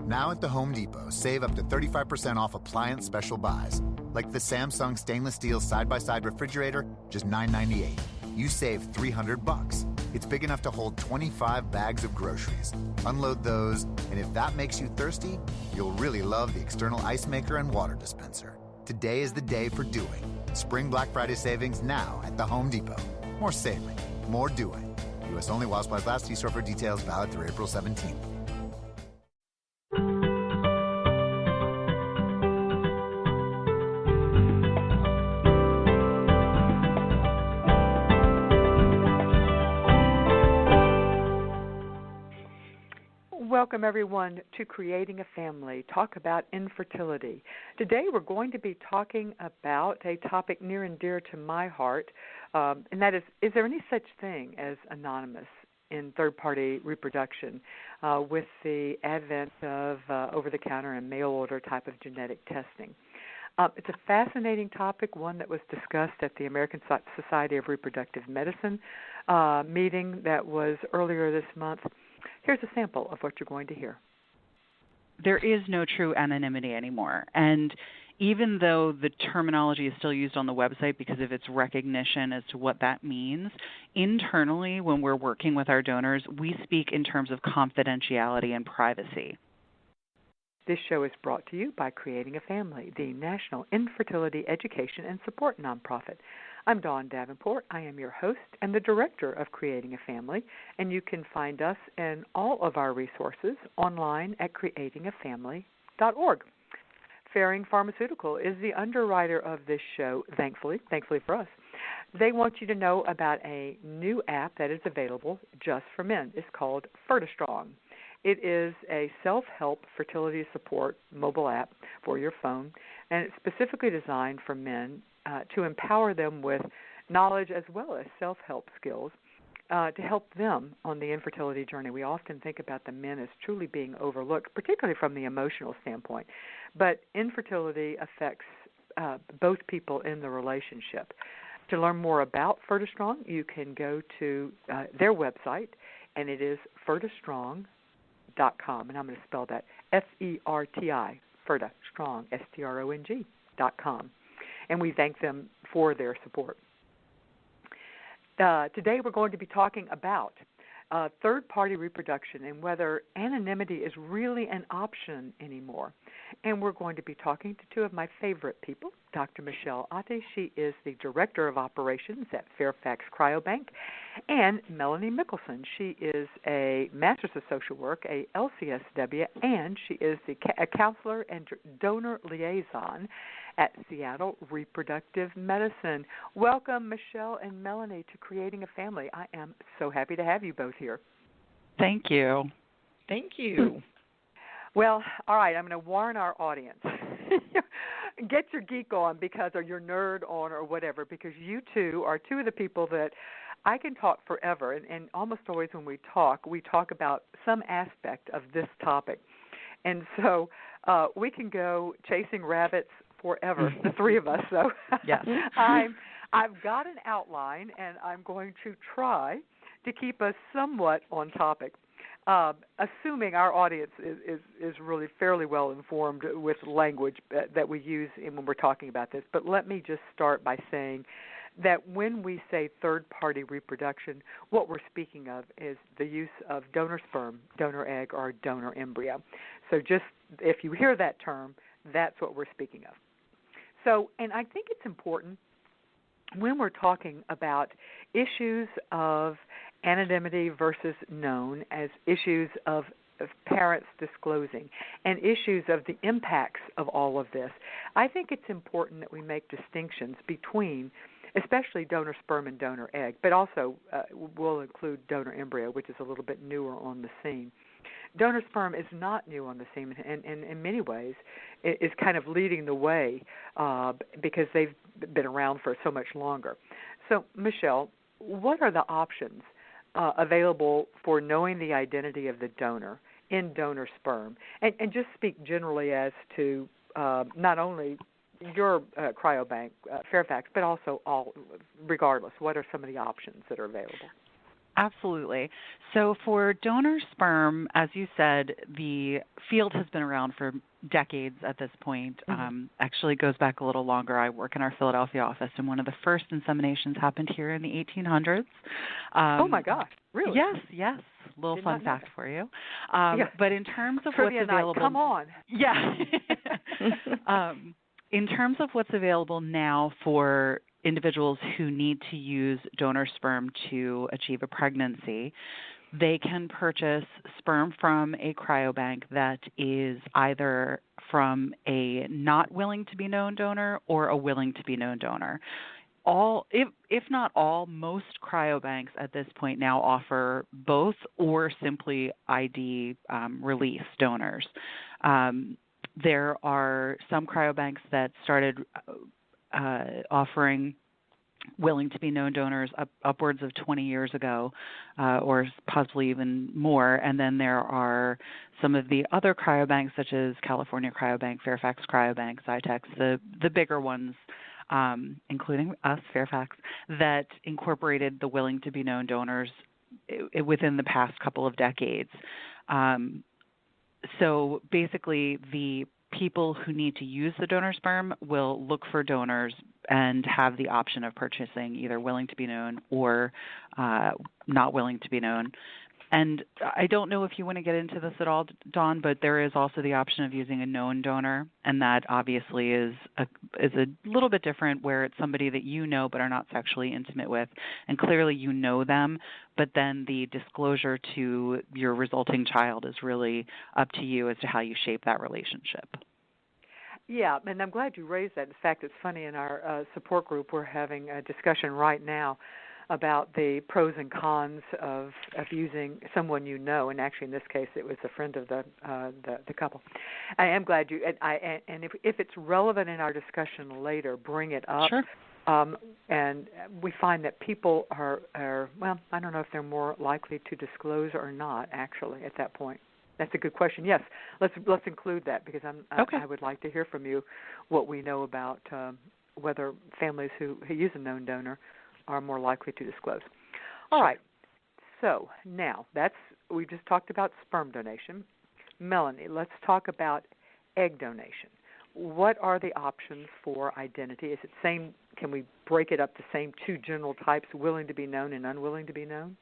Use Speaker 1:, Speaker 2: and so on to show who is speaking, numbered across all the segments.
Speaker 1: Now at the Home Depot, save up to 35% off appliance special buys, like the Samsung stainless steel side-by-side refrigerator, just $9.98. You save $300. It's big enough to hold 25 bags of groceries. Unload those, and if that makes you thirsty, you'll really love the external ice maker and water dispenser. Today is the day for doing. Spring Black Friday savings now at the Home Depot. More saving, more doing. U.S. only while supplies last. See store for details. Valid through April 17th.
Speaker 2: Welcome, everyone, to Creating a Family, talk about infertility. Today we're going to be talking about a topic near and dear to my heart, and that is there any such thing as anonymous in third-party reproduction with the advent of over-the-counter and mail-order type of genetic testing? It's a fascinating topic, one that was discussed at the American Society of Reproductive Medicine meeting that was earlier this month. Here's a sample of what you're going to hear.
Speaker 3: There is no true anonymity anymore. And even though the terminology is still used on the website because of its recognition as to what that means, internally when we're working with our donors, we speak in terms of confidentiality and privacy.
Speaker 2: This show is brought to you by Creating a Family, the National Infertility Education and Support nonprofit. I'm Dawn Davenport. I am your host and the director of Creating a Family, and you can find us and all of our resources online at creatingafamily.org. Ferring Pharmaceutical is the underwriter of this show, thankfully for us. They want you to know about a new app that is available just for men. It's called FertiStrong. It is a self-help fertility support mobile app for your phone, and it's specifically designed for men to empower them with knowledge as well as self-help skills to help them on the infertility journey. We often think about the men as truly being overlooked, particularly from the emotional standpoint. But infertility affects both people in the relationship. To learn more about FertiStrong, you can go to their website, and it is fertistrong.com, and I'm going to spell that F-E-R-T-I, FertiStrong, S-T-R-O-N-G.com. And we thank them for their support. Today we're going to be talking about third-party reproduction and whether anonymity is really an option anymore. And we're going to be talking to two of my favorite people, Dr. Michelle Ottey. She is the Director of Operations at Fairfax Cryobank, and Melanie Mikkelsen. She is a Master's of Social Work, a LCSW, and she is a counselor and donor liaison at Seattle Reproductive Medicine. Welcome, Michelle and Melanie, to Creating a Family. I am so happy to have you both here.
Speaker 3: Thank you.
Speaker 4: Thank you.
Speaker 2: Well, all right, I'm going to warn our audience. Get your geek on or your nerd on or whatever, because you two are two of the people that I can talk forever, and almost always when we talk about some aspect of this topic. And so we can go chasing rabbits forever, the three of us. So
Speaker 3: yes.
Speaker 2: I've got an outline, and I'm going to try to keep us somewhat on topic. Assuming our audience is really fairly well informed with language that we use when we're talking about this. But let me just start by saying that when we say third-party reproduction, what we're speaking of is the use of donor sperm, donor egg, or donor embryo. So just if you hear that term, that's what we're speaking of. So, and I think it's important when we're talking about issues of anonymity versus known, as issues of parents disclosing and issues of the impacts of all of this, I think it's important that we make distinctions between especially donor sperm and donor egg, but also we'll include donor embryo, which is a little bit newer on the scene. Donor sperm is not new on the scene, and in many ways is kind of leading the way because they've been around for so much longer. So, Michelle, what are the options available for knowing the identity of the donor in donor sperm? And just speak generally as to not only your cryobank, Fairfax, but also all, regardless, what are some of the options that are available?
Speaker 3: Absolutely. So for donor sperm, as you said, the field has been around for decades at this point. Actually goes back a little longer. I work in our Philadelphia office, and one of the first inseminations happened here in the 1800s.
Speaker 2: Oh, my gosh. Really?
Speaker 3: Yes. Little
Speaker 2: Did
Speaker 3: fun
Speaker 2: not know
Speaker 3: fact
Speaker 2: that.
Speaker 3: for you.
Speaker 2: Yes.
Speaker 3: But in terms of
Speaker 2: Trivia
Speaker 3: what's
Speaker 2: night,
Speaker 3: available...
Speaker 2: come on.
Speaker 3: Yeah. In terms of what's available now for individuals who need to use donor sperm to achieve a pregnancy, they can purchase sperm from a cryobank that is either from a not willing to be known donor or a willing to be known donor. If not all, most cryobanks at this point now offer both or simply ID release donors. There are some cryobanks that started offering willing to be known donors upwards of 20 years ago, or possibly even more. And then there are some of the other cryobanks, such as California Cryobank, Fairfax Cryobank, Zytex, the bigger ones, including us, Fairfax, that incorporated the willing to be known donors within the past couple of decades. So basically, the people who need to use the donor sperm will look for donors and have the option of purchasing either willing to be known or not willing to be known. And I don't know if you want to get into this at all, Dawn, but there is also the option of using a known donor, and that obviously is a little bit different, where it's somebody that you know but are not sexually intimate with, and clearly you know them, but then the disclosure to your resulting child is really up to you as to how you shape that relationship.
Speaker 2: Yeah, and I'm glad you raised that. In fact, it's funny, in our support group, we're having a discussion right now about the pros and cons of using someone you know, and actually in this case it was a friend of the couple. I am glad you, and if it's relevant in our discussion later, bring it up.
Speaker 3: Sure.
Speaker 2: And we find that people are well, I don't know if they're more likely to disclose or not, actually, at that point. That's a good question. Yes, let's include that, because I would like to hear from you what we know about whether families who use a known donor are more likely to disclose. All right. So now we just talked about sperm donation. Melanie, let's talk about egg donation. What are the options for identity? Is it same? Can we break it up to same two general types, willing to be known and unwilling to be known?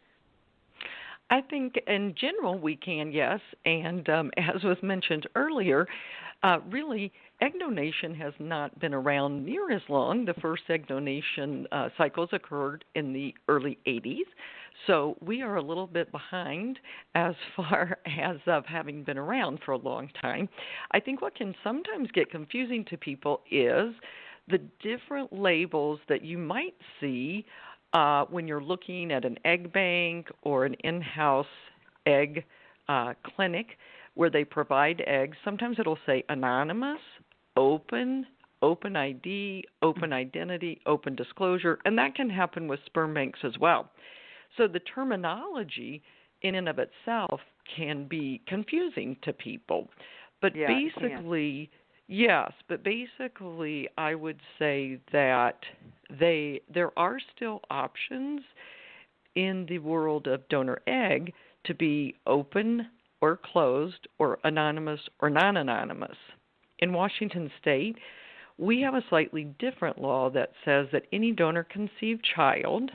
Speaker 4: I think in general we can, yes. And as was mentioned earlier, really egg donation has not been around near as long. The first egg donation cycles occurred in the early 80s. So we are a little bit behind as far as of having been around for a long time. I think what can sometimes get confusing to people is the different labels that you might see when you're looking at an egg bank or an in-house egg clinic where they provide eggs. Sometimes it'll say anonymous, open ID, open identity, open disclosure, and that can happen with sperm banks as well. So the terminology in and of itself can be confusing to people. But basically, yes, I would say that there are still options in the world of donor egg to be open or closed or anonymous or non-anonymous. In Washington State, we have a slightly different law that says that any donor-conceived child,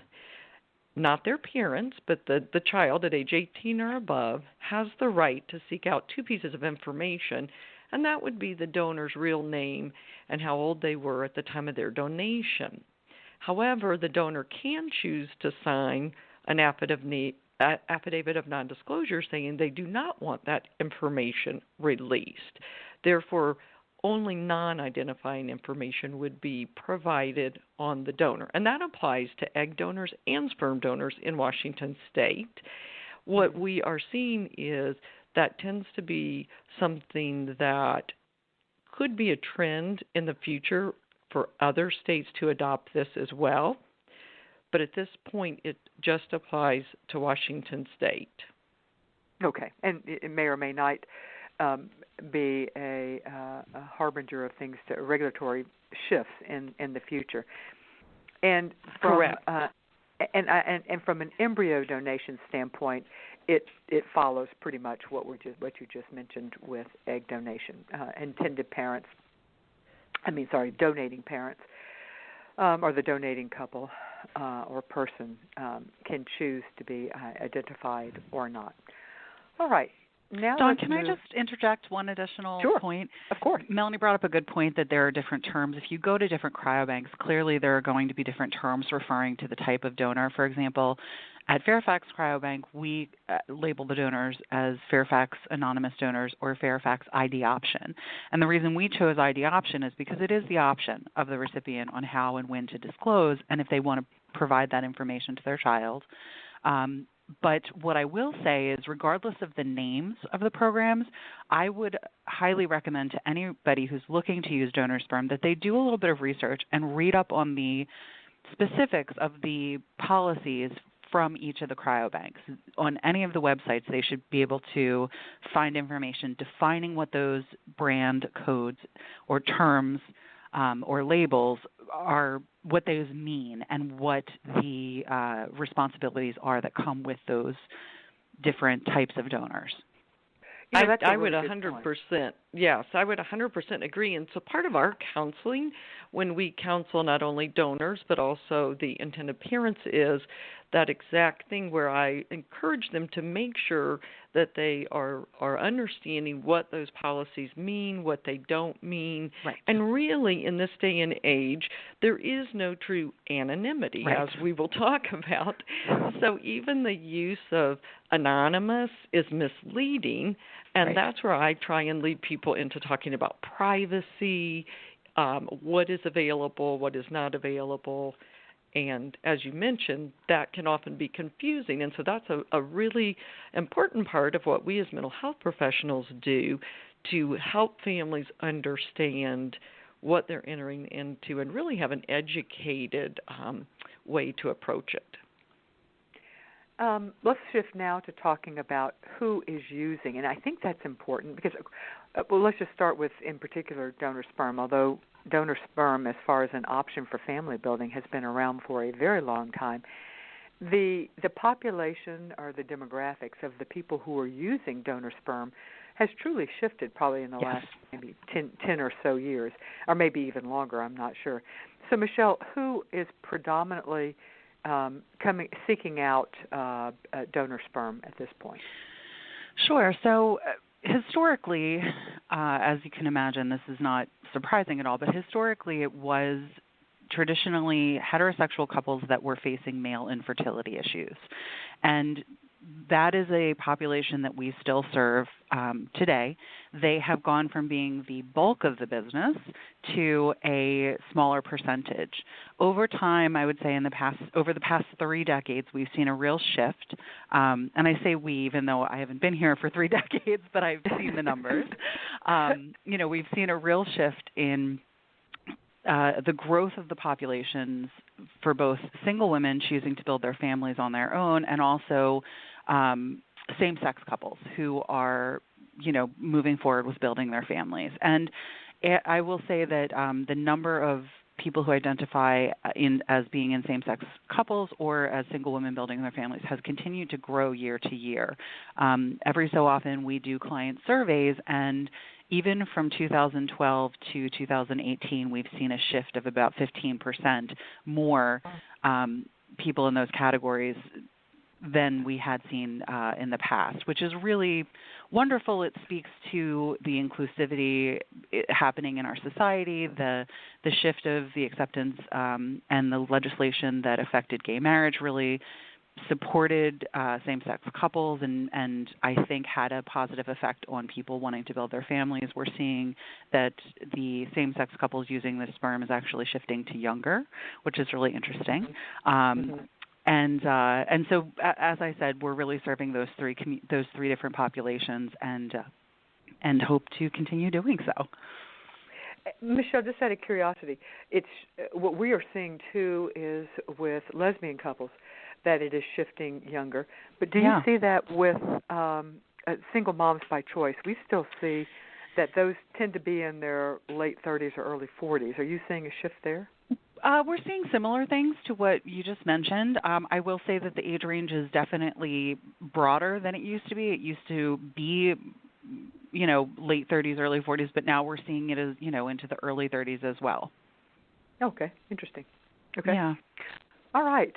Speaker 4: not their parents, but the child at age 18 or above, has the right to seek out two pieces of information, and that would be the donor's real name and how old they were at the time of their donation. However, the donor can choose to sign an affidavit of non-disclosure saying they do not want that information released. Therefore, only non-identifying information would be provided on the donor. And that applies to egg donors and sperm donors in Washington State. What we are seeing is that tends to be something that could be a trend in the future for other states to adopt this as well. But at this point, it just applies to Washington State. Okay.
Speaker 2: And it may or may not be a harbinger of things, regulatory shifts in the future. And
Speaker 4: correct.
Speaker 2: and from an embryo donation standpoint, it follows pretty much what you just mentioned with egg donation. Donating parents or the donating couple or person can choose to be identified or not. All right. Now,
Speaker 3: Dawn, can I just interject one additional point?
Speaker 2: Of course.
Speaker 3: Melanie brought up a good point that there are different terms. If you go to different cryobanks, clearly there are going to be different terms referring to the type of donor. For example, at Fairfax Cryobank, we label the donors as Fairfax Anonymous Donors or Fairfax ID Option. And the reason we chose ID Option is because it is the option of the recipient on how and when to disclose and if they want to provide that information to their child. But what I will say is, regardless of the names of the programs, I would highly recommend to anybody who's looking to use donor sperm that they do a little bit of research and read up on the specifics of the policies from each of the cryobanks. On any of the websites, they should be able to find information defining what those brand codes or terms or labels are, what those mean, and what the responsibilities are that come with those different types of donors.
Speaker 4: I would 100%. Yes, I would 100% agree. And so part of our counseling, when we counsel not only donors but also the intended parents, is that exact thing where I encourage them to make sure that they are understanding what those policies mean, what they don't mean.
Speaker 3: Right.
Speaker 4: And really, in this day and age, there is no true anonymity,
Speaker 3: right,
Speaker 4: as we will talk about. So even the use of anonymous is misleading, and
Speaker 3: right,
Speaker 4: that's where I try and lead people into talking about privacy, what is available, what is not available. And as you mentioned, that can often be confusing. And so that's a really important part of what we as mental health professionals do to help families understand what they're entering into and really have an educated way to approach it.
Speaker 2: Let's shift now to talking about who is using. And I think that's important because, let's just start with, in particular, donor sperm, although donor sperm, as far as an option for family building, has been around for a very long time. The population or the demographics of the people who are using donor sperm has truly shifted probably in the last maybe 10 or so years, or maybe even longer, I'm not sure. So, Michelle, who is predominantly seeking out donor sperm at this point?
Speaker 3: Sure. So historically, as you can imagine, this is not surprising at all, but historically it was traditionally heterosexual couples that were facing male infertility issues. And that is a population that we still serve today. They have gone from being the bulk of the business to a smaller percentage. Over time, I would say over the past 3 decades, we've seen a real shift. And I say we, even though I haven't been here for 3 decades, but I've seen the numbers. We've seen a real shift in the growth of the populations for both single women choosing to build their families on their own and also same-sex couples who are, moving forward with building their families. And I will say that the number of people who identify as being in same-sex couples or as single women building their families has continued to grow year to year. Every so often we do client surveys, and even from 2012 to 2018, we've seen a shift of about 15% more people in those categories than we had seen in the past, which is really wonderful. It speaks to the inclusivity happening in our society, the shift of the acceptance and the legislation that affected gay marriage really supported same-sex couples and I think had a positive effect on people wanting to build their families. We're seeing that the same-sex couples using the sperm is actually shifting to younger, which is really interesting. And so, as I said, we're really serving those three different populations, and hope to continue doing so.
Speaker 2: Michelle, just out of curiosity, it's what we are seeing too is with lesbian couples that it is shifting younger. But do you see that with single moms by choice? We still see that those tend to be in their late 30s or early 40s. Are you seeing a shift there?
Speaker 3: We're seeing similar things to what you just mentioned. I will say that the age range is definitely broader than it used to be. It used to be, late 30s, early 40s, but now we're seeing it as, into the early 30s as well.
Speaker 2: Okay, interesting. Okay.
Speaker 3: Yeah.
Speaker 2: All right.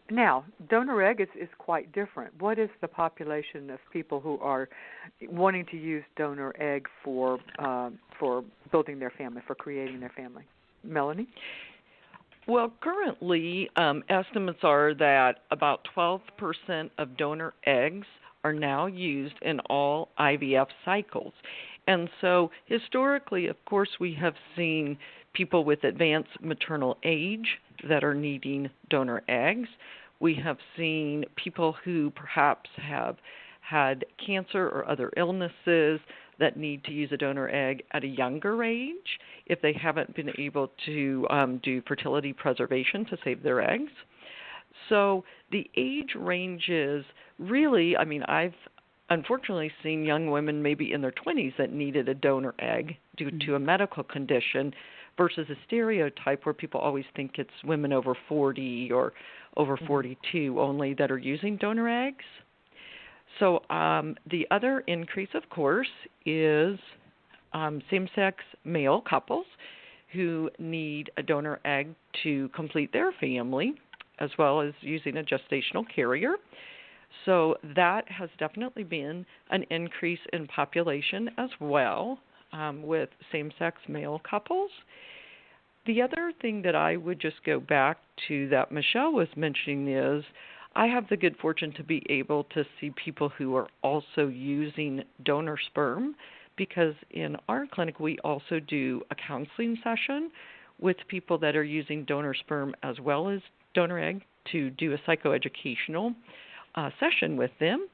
Speaker 2: Now, donor egg is quite different. What is the population of people who are wanting to use donor egg for building their family, for creating their family? Melanie?
Speaker 4: Well, currently, estimates are that about 12% of donor eggs are now used in all IVF cycles. And so historically, of course, we have seen people with advanced maternal age that are needing donor eggs. We have seen people who perhaps have had cancer or other illnesses that need to use a donor egg at a younger age if they haven't been able to do fertility preservation to save their eggs. So the age ranges really, I've unfortunately seen young women maybe in their 20s that needed a donor egg due to a medical condition versus a stereotype where people always think it's women over 40 or over 42 only that are using donor eggs. So the other increase, of course, is same-sex male couples who need a donor egg to complete their family, as well as using a gestational carrier. So that has definitely been an increase in population as well with same-sex male couples. The other thing that I would just go back to that Michelle was mentioning is I have the good fortune to be able to see people who are also using donor sperm because in our clinic we also do a counseling session with people that are using donor sperm as well as donor egg to do a psychoeducational session with them.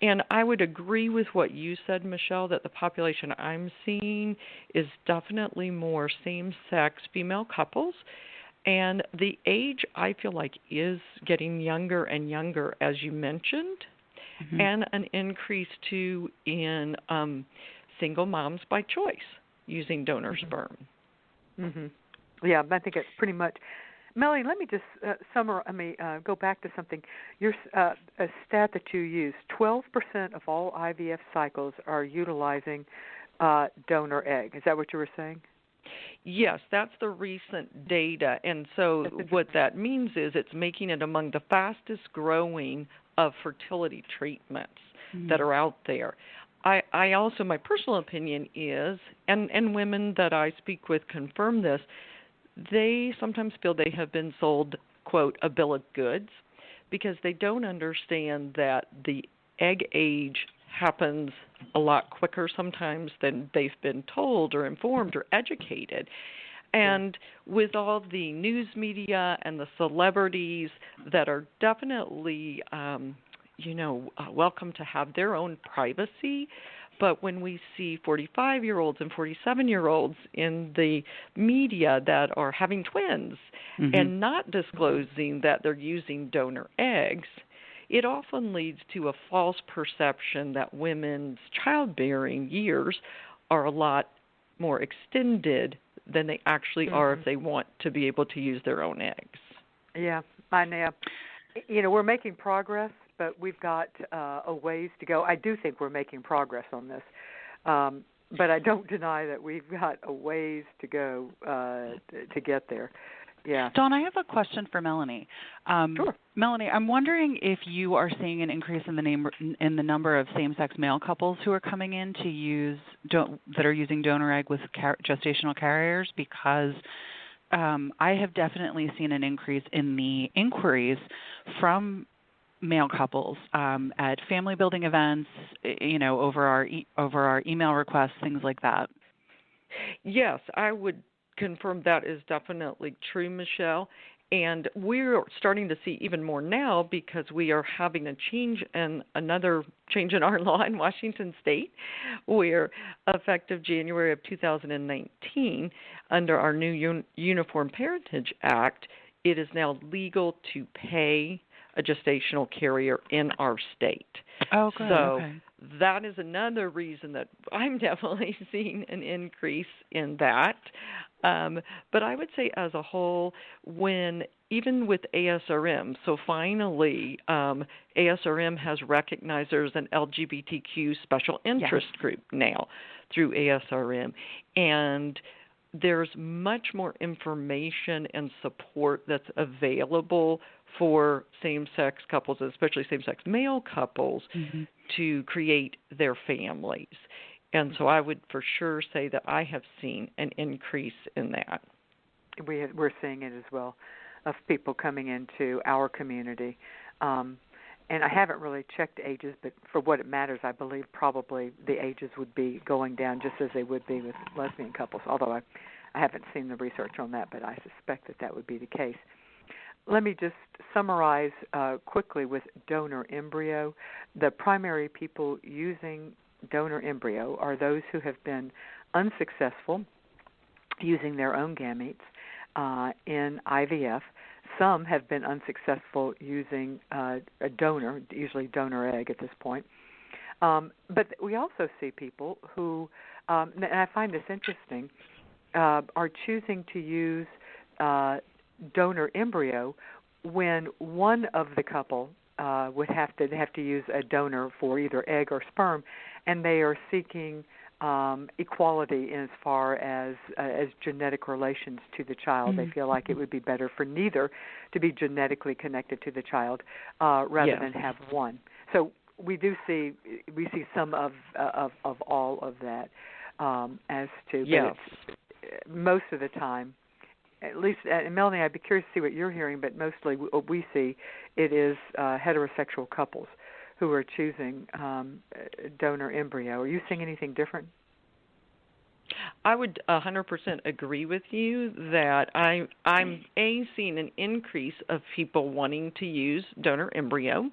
Speaker 4: And I would agree with what you said, Michelle, that the population I'm seeing is definitely more same-sex female couples. And the age, I feel like, is getting younger and younger, as you mentioned, and an increase, too, in single moms by choice using donor sperm.
Speaker 2: Yeah, I think it's pretty much. Melanie, let me just go back to something. Your a stat that you used, 12% of all IVF cycles are utilizing donor egg. Is that what you were saying?
Speaker 4: Yes, that's the recent data. And so what that means is it's making it among the fastest growing of fertility treatments that are out there. I also, my personal opinion is, and women that I speak with confirm this, they sometimes feel they have been sold, quote, a bill of goods because they don't understand that the egg age happens a lot quicker sometimes than they've been told or informed or educated. And with all the news media and the celebrities that are definitely, welcome to have their own privacy, but when we see 45-year-olds and 47-year-olds in the media that are having twins and not disclosing that they're using donor eggs, it often leads to a false perception that women's childbearing years are a lot more extended than they actually are if they want to be able to use their own eggs.
Speaker 2: Yeah, I know. We're making progress, but we've got a ways to go. I do think we're making progress on this, but I don't deny that we've got a ways to go to get there. Yeah.
Speaker 3: Dawn, I have a question for Melanie.
Speaker 2: Sure.
Speaker 3: Melanie, I'm wondering if you are seeing an increase in the number of same-sex male couples who are coming in to use that are using donor egg with gestational carriers, because I have definitely seen an increase in the inquiries from male couples at family building events, over our email requests, things like that.
Speaker 4: Yes, I would confirm that is definitely true, Michelle. And we're starting to see even more now because we are having another change in our law in Washington State, where effective January of 2019, under our new Uniform Parentage Act, it is now legal to pay a gestational carrier in our state.
Speaker 3: Oh, good.
Speaker 4: So
Speaker 3: okay.
Speaker 4: that is another reason that I'm definitely seeing an increase in that. But I would say as a whole, even with ASRM, so finally ASRM has recognized there's an LGBTQ special interest group now through ASRM, and there's much more information and support that's available for same-sex couples, especially same-sex male couples, to create their families. And so I would for sure say that I have seen an increase in that.
Speaker 2: We're seeing it as well, of people coming into our community. And I haven't really checked ages, but for what it matters, I believe probably the ages would be going down just as they would be with lesbian couples, although I haven't seen the research on that, but I suspect that would be the case. Let me just summarize quickly with donor embryo. The primary people using donor embryo are those who have been unsuccessful using their own gametes in IVF. Some have been unsuccessful using a donor, usually donor egg at this point. But we also see people who, and I find this interesting, are choosing to use donor embryo when one of the couple would have to use a donor for either egg or sperm, and they are seeking equality in as far as genetic relations to the child. They feel like it would be better for neither to be genetically connected to the child rather than have one. So we see some of all of that as to but it's, most of the time. At least, and Melanie, I'd be curious to see what you're hearing, but mostly what we see, it is heterosexual couples who are choosing donor embryo. Are you seeing anything different?
Speaker 4: I would 100% agree with you that I'm seeing an increase of people wanting to use donor embryo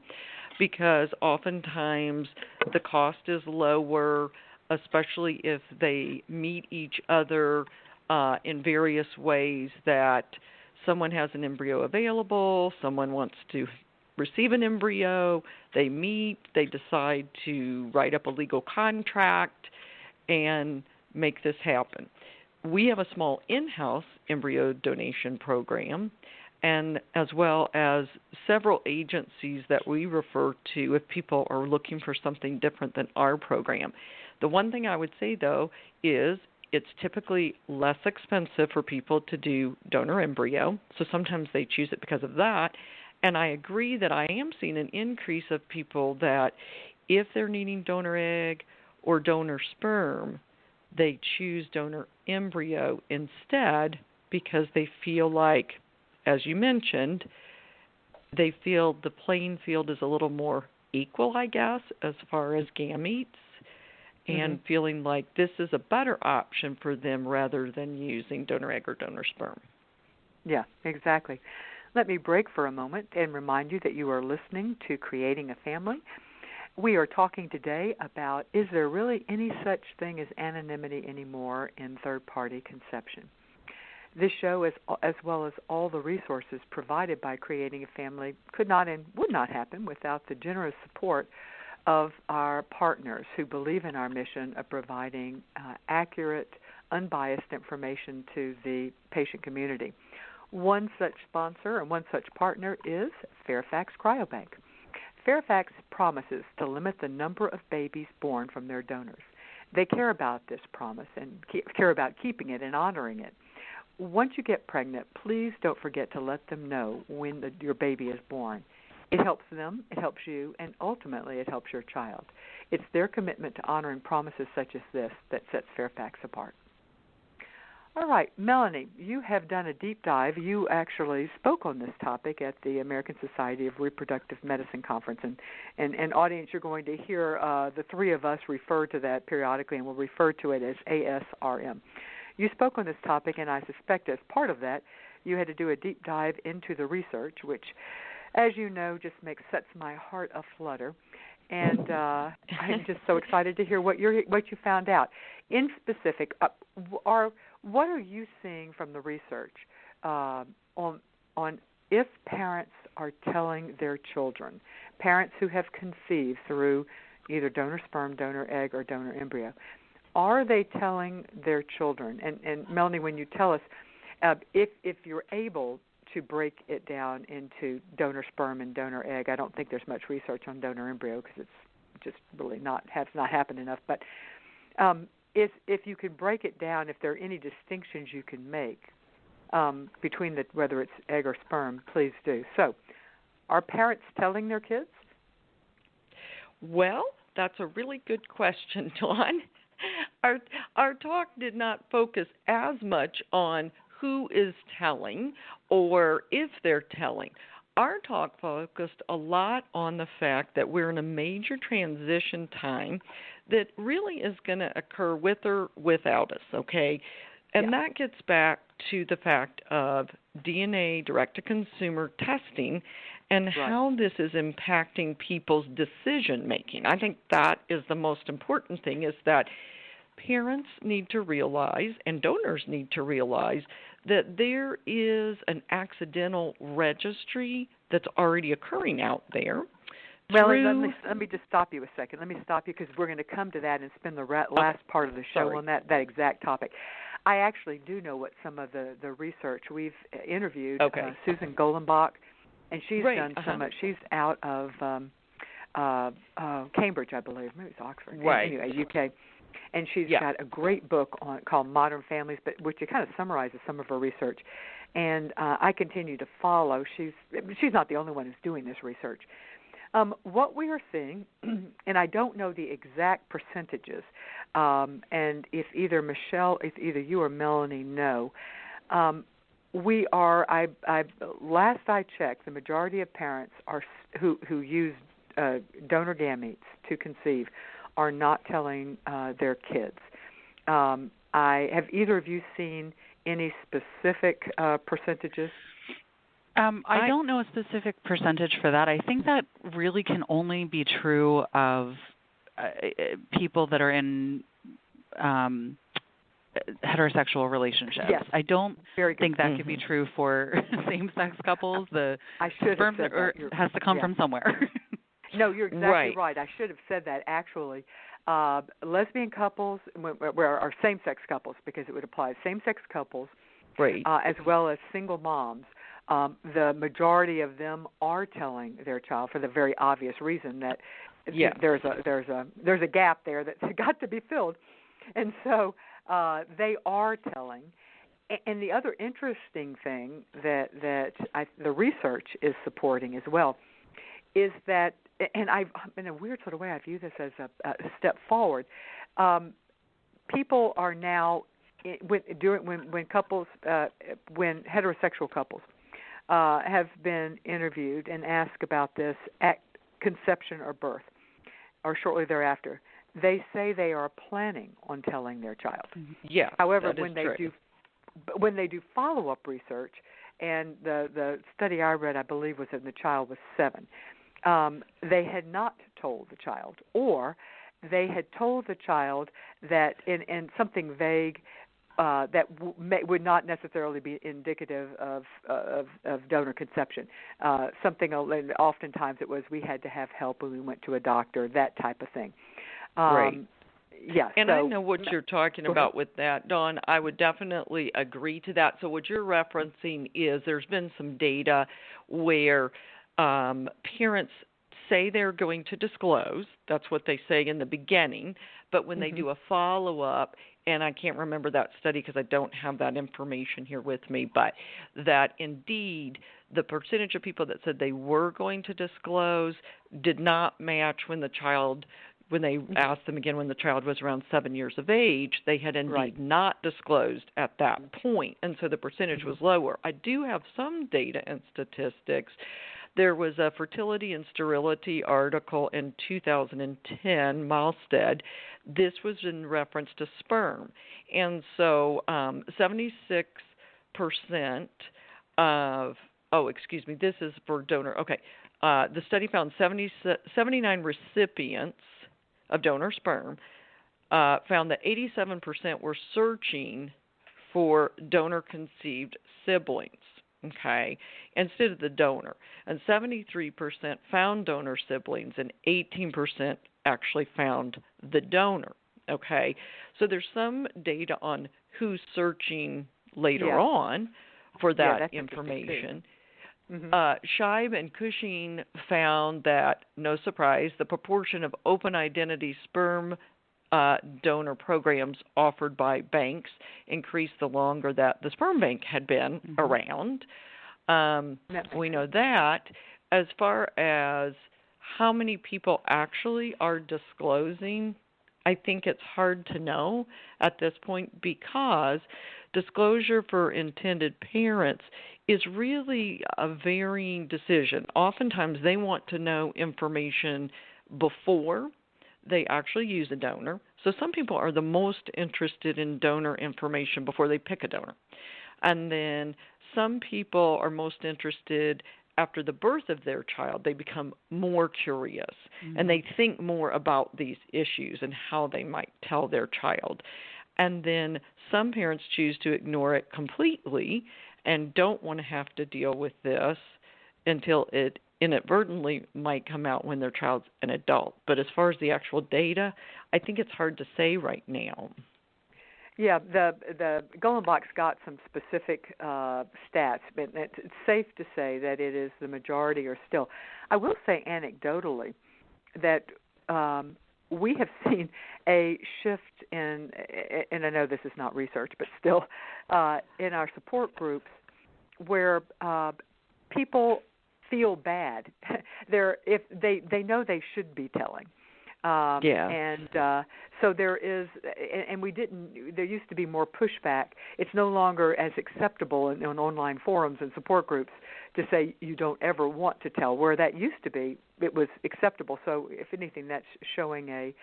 Speaker 4: because oftentimes the cost is lower, especially if they meet each other in various ways, that someone has an embryo available, someone wants to receive an embryo, they meet, they decide to write up a legal contract and make this happen. We have a small in-house embryo donation program, and as well as several agencies that we refer to if people are looking for something different than our program. The one thing I would say, though, is it's typically less expensive for people to do donor embryo, so sometimes they choose it because of that. And I agree that I am seeing an increase of people that if they're needing donor egg or donor sperm, they choose donor embryo instead because they feel like, as you mentioned, they feel the playing field is a little more equal, I guess, as far as gametes. And feeling like this is a better option for them rather than using donor egg or donor sperm.
Speaker 2: Yeah, exactly. Let me break for a moment and remind you that you are listening to Creating a Family. We are talking today about, is there really any such thing as anonymity anymore in third-party conception? This show, as well as all the resources provided by Creating a Family, could not and would not happen without the generous support of our partners who believe in our mission of providing accurate, unbiased information to the patient community. One such sponsor and one such partner is Fairfax Cryobank. Fairfax promises to limit the number of babies born from their donors. They care about this promise and care about keeping it and honoring it. Once you get pregnant, please don't forget to let them know when your baby is born. It helps them, it helps you, and ultimately it helps your child. It's their commitment to honoring promises such as this that sets Fairfax apart. All right, Melanie, you have done a deep dive. You actually spoke on this topic at the American Society of Reproductive Medicine conference, and audience, you're going to hear the three of us refer to that periodically, and we'll refer to it as ASRM. You spoke on this topic, and I suspect as part of that, you had to do a deep dive into the research, which, as you know, just sets my heart aflutter, and I'm just so excited to hear what you found out. In specific, what are you seeing from the research on if parents are telling their children, parents who have conceived through either donor sperm, donor egg, or donor embryo, are they telling their children? And Melanie, when you tell us, if you're able to break it down into donor sperm and donor egg, I don't think there's much research on donor embryo because it's just really has not happened enough. But if you could break it down, if there are any distinctions you can make between whether it's egg or sperm, please do. So, are parents telling their kids?
Speaker 4: Well, that's a really good question, Dawn. Our talk did not focus as much on who is telling or if they're telling. Our talk focused a lot on the fact that we're in a major transition time that really is going to occur with or without us, okay? And that gets back to the fact of DNA direct-to-consumer testing and how this is impacting people's decision-making. I think that is the most important thing, is that parents need to realize and donors need to realize that there is an accidental registry that's already occurring out there.
Speaker 2: Well, let me just stop you a second. Let me stop you because we're going to come to that and spend the last part of the show on that exact topic. I actually do know what some of the research we've interviewed. Susan Golenbach, and she's done so much. She's out of Cambridge, I believe. Maybe it's Oxford. Anyway, UK. And she's got a great book called Modern Families, which kind of summarizes some of her research. And I continue to follow. She's not the only one who's doing this research. What we are seeing, and I don't know the exact percentages, and if either you or Melanie know, we are. Last I checked, the majority of parents who use donor gametes to conceive are not telling their kids. Have either of you seen any specific percentages?
Speaker 3: I don't know a specific percentage for that. I think that really can only be true of people that are in heterosexual relationships.
Speaker 2: Yes.
Speaker 3: I don't think that could be true for same-sex couples. The sperm has to come from somewhere.
Speaker 2: No, you're exactly right. I should have said that, actually. Lesbian couples, or same-sex couples, because it would apply to same-sex couples, as well as single moms. The majority of them are telling their child for the very obvious reason that there's a gap there that's got to be filled, and so they are telling. And the other interesting thing that the research is supporting as well is that, and I've in a weird sort of way I view this as a step forward. People are now when heterosexual couples have been interviewed and asked about this at conception or birth or shortly thereafter, they say they are planning on telling their child.
Speaker 4: Yeah.
Speaker 2: However, when they do follow-up research, and the study I read, I believe, was when the child was 7, they had not told the child, or they had told the child that in something vague that would not necessarily be indicative of donor conception. Oftentimes it was we had to have help when we went to a doctor, that type of thing. Yes.
Speaker 4: And I know what you're talking about with that, Dawn. I would definitely agree to that. So what you're referencing is there's been some data where parents say they're going to disclose. That's what they say in the beginning. But when they do a follow-up, and I can't remember that study because I don't have that information here with me, but that indeed the percentage of people that said they were going to disclose did not match when they asked them again when the child was around 7 years of age, they had indeed not disclosed at that point, and so the percentage was lower. I do have some data and statistics. There was a fertility and sterility article in 2010, Milstead. This was in reference to sperm. And so 76% of, this is for donor. Okay. The study found 79 recipients of donor sperm found that 87% were searching for donor-conceived siblings. Okay, instead of the donor. And 73% found donor siblings and 18% actually found the donor. Okay, so there's some data on who's searching later on for that information.
Speaker 2: Mm-hmm.
Speaker 4: Scheib and Cushing found that, no surprise, the proportion of open identity sperm donor programs offered by banks increased the longer that the sperm bank had been around. We know that. As far as how many people actually are disclosing, I think it's hard to know at this point, because disclosure for intended parents is really a varying decision. Oftentimes they want to know information before they actually use a donor. So some people are the most interested in donor information before they pick a donor. And then some people are most interested after the birth of their child. They become more curious and they think more about these issues and how they might tell their child. And then some parents choose to ignore it completely and don't want to have to deal with this until it inadvertently might come out when their child's an adult. But as far as the actual data, I think it's hard to say right now.
Speaker 2: Yeah, the Goldenbach's got some specific stats, but it's safe to say that it is the majority or still. I will say anecdotally that we have seen a shift in, and I know this is not research, but still, in our support groups where people feel bad. If they know they should be telling. And so there is, and there used to be more pushback. It's no longer as acceptable in online forums and support groups to say you don't ever want to tell, where that used to be, it was acceptable. So if anything, that's showing a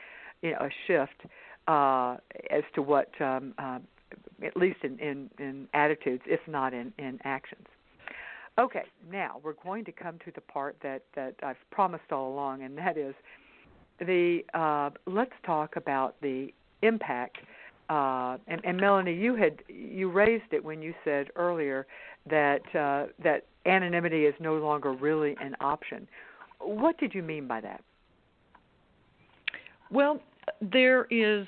Speaker 2: shift as to what, at least in attitudes, if not in actions. Okay, now we're going to come to the part that I've promised all along, and that is let's talk about the impact. And Melanie, you raised it when you said earlier that anonymity is no longer really an option. What did you mean by that?
Speaker 4: Well, there is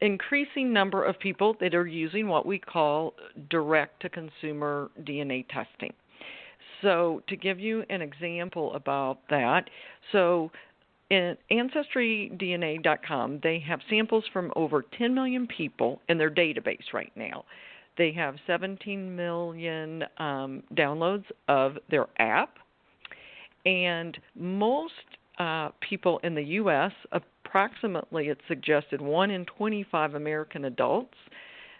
Speaker 4: increasing number of people that are using what we call direct-to-consumer DNA testing. So to give you an example about that, so in AncestryDNA.com, they have samples from over 10 million people in their database right now. They have 17 million downloads of their app, and most people in the U.S., approximately it's suggested 1 in 25 American adults,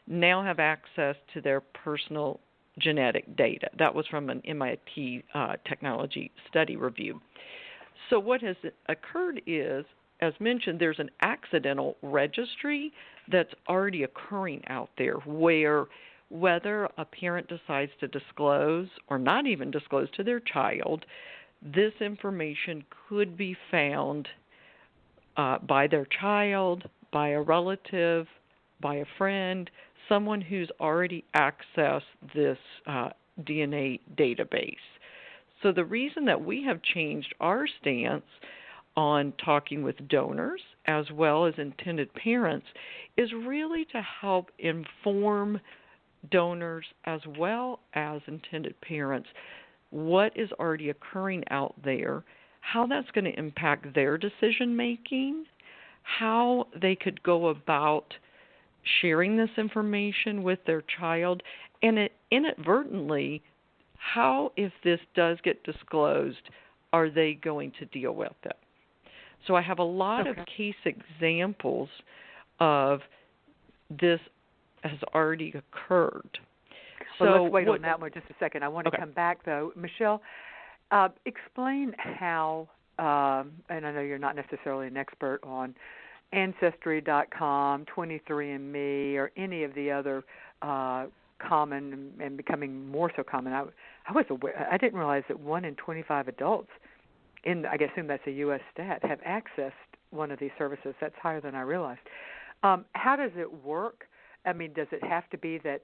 Speaker 4: now have access to their personal genetic data. That was from an MIT technology study review. So what has occurred is, as mentioned, there's an accidental registry that's already occurring out there where whether a parent decides to disclose or not even disclose to their child, this information could be found by their child, by a relative, by a friend, someone who's already accessed this DNA database. So the reason that we have changed our stance on talking with donors as well as intended parents is really to help inform donors as well as intended parents what is already occurring out there, how that's going to impact their decision making, how they could go about sharing this information with their child, and inadvertently, how, if this does get disclosed, are they going to deal with it? So I have a lot of case examples of this has already occurred.
Speaker 2: Well, let's wait on that one just a second. I want to come back, though. Michelle, explain how, and I know you're not necessarily an expert on Ancestry.com, 23andMe, or any of the other common and becoming more so common. I was aware. I didn't realize that 1 in 25 adults, I assume that's a U.S. stat, have accessed one of these services. That's higher than I realized. How does it work? I mean, does it have to be that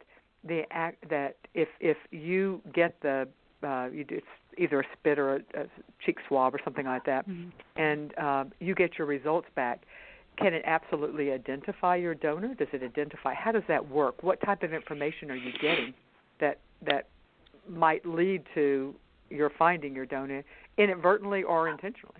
Speaker 2: if you get the you do it's either a spit or a cheek swab or something like that, and you get your results back. Can it absolutely identify your donor? Does it identify? How does that work? What type of information are you getting that might lead to your finding your donor inadvertently or intentionally?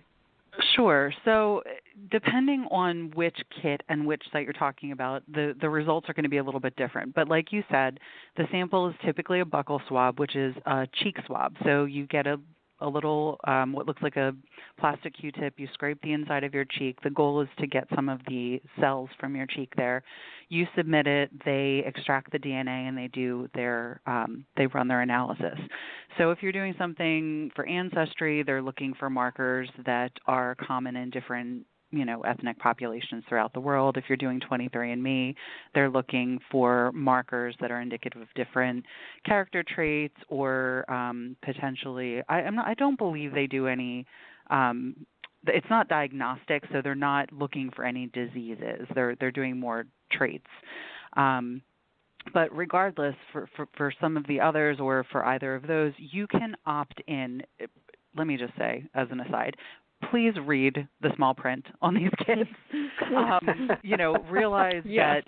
Speaker 3: Sure. So depending on which kit and which site you're talking about, the results are going to be a little bit different. But like you said, the sample is typically a buccal swab, which is a cheek swab. So you get a little, what looks like a plastic Q-tip. You scrape the inside of your cheek. The goal is to get some of the cells from your cheek there. You submit it. They extract the DNA and they run their analysis. So if you're doing something for ancestry, they're looking for markers that are common in different ethnic populations throughout the world. If you're doing 23andMe, they're looking for markers that are indicative of different character traits or potentially. I don't believe they do any. It's not diagnostic, so they're not looking for any diseases. They're doing more traits. But regardless, for some of the others or for either of those, you can opt in. Let me just say, as an aside, please read the small print on these kits. Realize that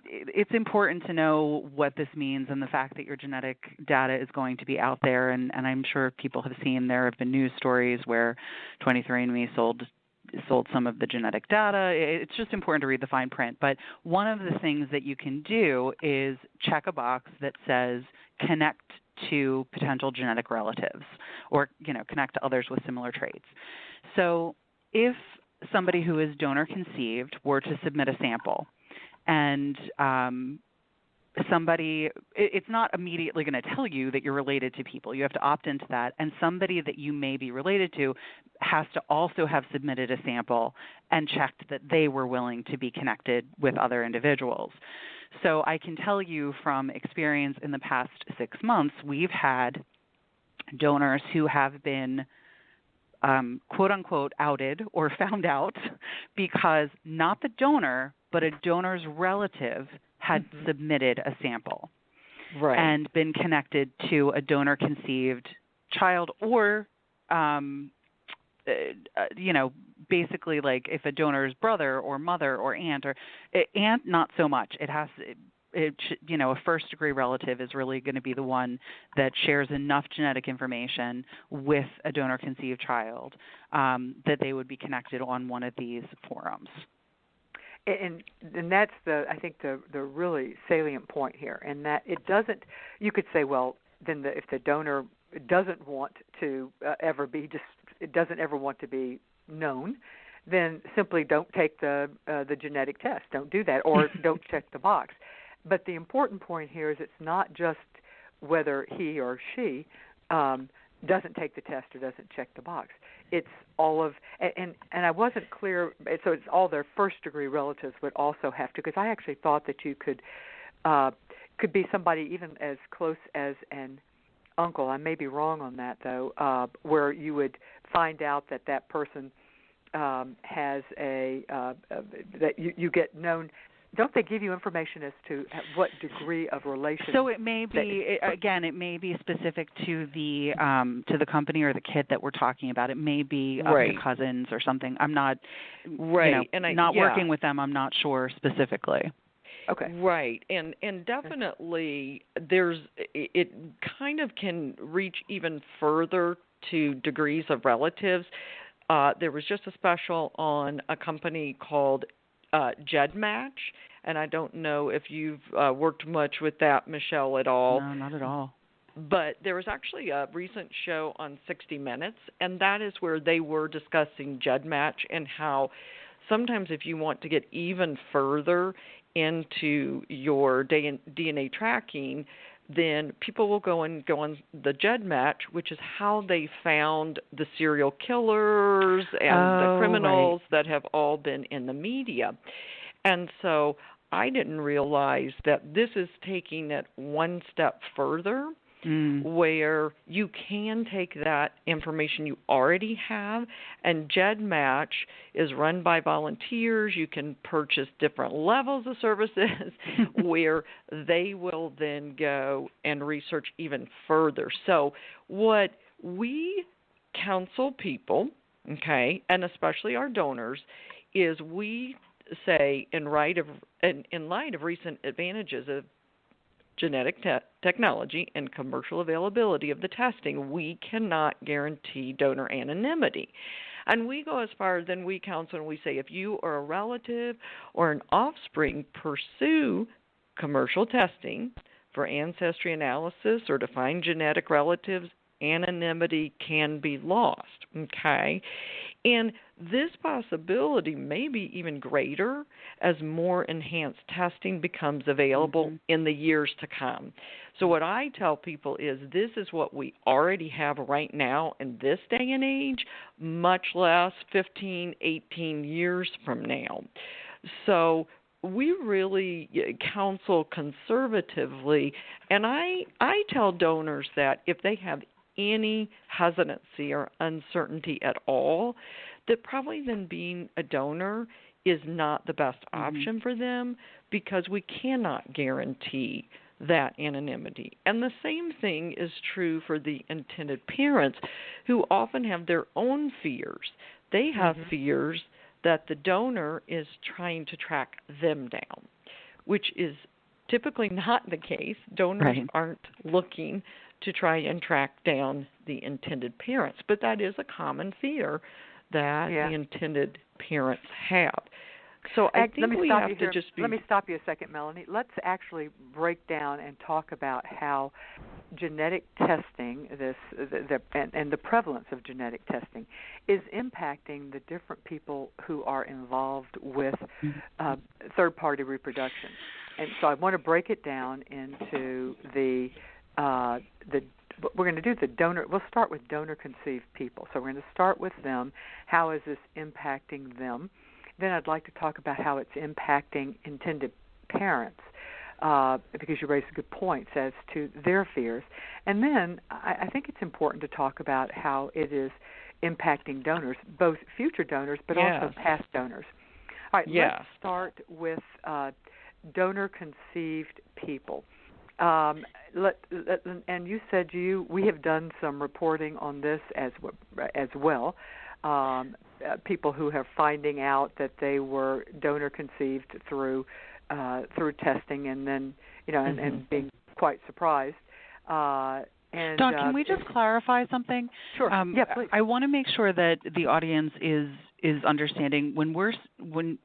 Speaker 3: it's important to know what this means and the fact that your genetic data is going to be out there. And I'm sure people have seen there have been news stories where 23andMe sold some of the genetic data. It's just important to read the fine print. But one of the things that you can do is check a box that says connect to potential genetic relatives or, connect to others with similar traits. So if somebody who is donor conceived were to submit a sample and it's not immediately going to tell you that you're related to people. You have to opt into that. And somebody that you may be related to has to also have submitted a sample and checked that they were willing to be connected with other individuals. So I can tell you from experience in the past 6 months, we've had donors who have been quote unquote outed or found out because not the donor, but a donor's relative had submitted a sample and been connected to a donor-conceived child or, basically like if a donor's brother or mother or aunt not so much. A first-degree relative is really going to be the one that shares enough genetic information with a donor-conceived child that they would be connected on one of these forums.
Speaker 2: And that's I think the really salient point here, and that it doesn't. You could say, well, then if the donor doesn't want to doesn't ever want to be known, then simply don't take the genetic test. Don't do that, or don't check the box. But the important point here is it's not just whether he or she doesn't take the test or doesn't check the box. It's all of, and I wasn't clear, so it's all their first-degree relatives would also have to, because I actually thought that you could be somebody even as close as an uncle. I may be wrong on that, though, where you would find out that person has that you get known. Don't they give you information as to what degree of relation?
Speaker 3: So it may be it may be specific to the company or the kit that we're talking about. It may be your cousins or something. I'm not working with them. I'm not sure specifically.
Speaker 4: Okay. Right, and definitely it kind of can reach even further to degrees of relatives. There was just a special on a company called GEDmatch, and I don't know if you've worked much with that, Michelle, at all.
Speaker 3: No, not at all.
Speaker 4: But there was actually a recent show on 60 Minutes, and that is where they were discussing GEDmatch and how sometimes if you want to get even further into your DNA tracking, then people will go on the GEDmatch, which is how they found the serial killers and the criminals that have all been in the media. And so I didn't realize that this is taking it one step further where you can take that information you already have, and GEDmatch is run by volunteers. You can purchase different levels of services where they will then go and research even further. So what we counsel people, okay, and especially our donors, is we say in light of recent advantages of genetic technology and commercial availability of the testing, we cannot guarantee donor anonymity. And we go as far as then we counsel and we say if you or a relative or an offspring pursue commercial testing for ancestry analysis or to find genetic relatives, anonymity can be lost, okay? And this possibility may be even greater as more enhanced testing becomes available in the years to come. So what I tell people is this is what we already have right now in this day and age, much less 15, 18 years from now. So we really counsel conservatively, and I tell donors that if they have any hesitancy or uncertainty at all, that probably then being a donor is not the best option for them because we cannot guarantee that anonymity. And the same thing is true for the intended parents who often have their own fears. They have fears that the donor is trying to track them down, which is typically not the case. Donors aren't looking to try and track down the intended parents, but that is a common fear that the intended parents have. So I think we have to just be...
Speaker 2: Let me stop you a second, Melanie. Let's actually break down and talk about how genetic testing, and the prevalence of genetic testing, is impacting the different people who are involved with third-party reproduction. And so I want to break it down into we're going to do the donor. We'll start with donor-conceived people. So we're going to start with them. How is this impacting them? Then I'd like to talk about how it's impacting intended parents, because you raised good points as to their fears. And then I think it's important to talk about how it is impacting donors, both future donors but also past donors. All right, let's start with donor-conceived people. And you said we have done some reporting on this as well. People who are finding out that they were donor conceived through testing, and then and being quite surprised. And
Speaker 3: Dawn, can we just clarify something?
Speaker 2: Sure. Please.
Speaker 3: I want to make sure that the audience is understanding when